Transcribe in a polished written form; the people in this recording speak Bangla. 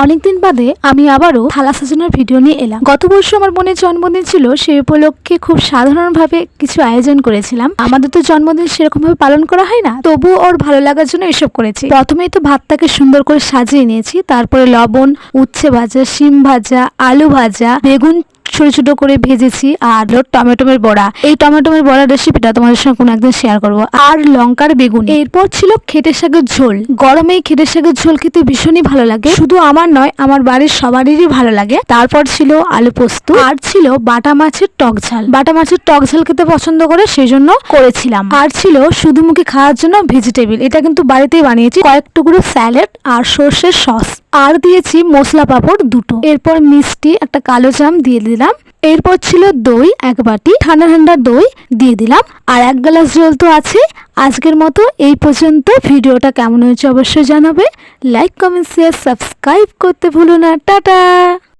অনেকদিন বাদে আমি আবারও থালা সাজানোর ভিডিও নিয়ে এলাম। গত বছর আমার বোনের জন্মদিন ছিল, সেই উপলক্ষে খুব সাধারণভাবে কিছু আয়োজন করেছিলাম। আমাদের তো জন্মদিন সেরকম ভাবে পালন করা হয় না, তবু ওর ভালো লাগার জন্য এসব করেছি। প্রথমেই তো ভাতটাকে সুন্দর করে সাজিয়ে নিয়েছি, তারপরে লবণ, উচ্ছে ভাজা, শিম ভাজা, আলু ভাজা, বেগুন ছোট ছোট করে ভেজেছি, আর টমেটোমের বড়া। এই টমেটোমের বড়ার রেসিপিটা তোমাদের সঙ্গে কোনো একদিন শেয়ার করব। আর লঙ্কার বেগুন। এরপর ছিল খেটে শাকের ঝোল। গরমে খেটে শাকের ঝোল খেতে ভীষণই ভালো লাগে, শুধু আমার নয়, আমার বাড়ির সবারই ভালো লাগে। তারপর ছিল আলু পোস্ত, আর ছিল বাটা মাছের টক ঝাল। বাটা মাছের টক ঝাল খেতে পছন্দ করে, সেই জন্য করেছিলাম। আর ছিল শুধু মুখে খাওয়ার জন্য ভেজিটেবিল, এটা কিন্তু বাড়িতেই বানিয়েছি। কয়েক টুকরো স্যালাড আর সর্ষের সস, আর দিয়েছি মশলা পাঁপড় দুটো। এরপর মিষ্টি একটা কালো জাম দিয়ে দিলাম। এরপর ছিল দই এক বাটি, ঠান্ডা ঠান্ডা দই দিয়ে দিলাম, আর 1 গ্লাস জল তো আছে। আজকের মতো এই পর্যন্ত। ভিডিওটা কেমন হয়েছে অবশ্যই জানাবে। লাইক, কমেন্ট, শেয়ার, সাবস্ক্রাইব করতে ভুলো না। টাটা।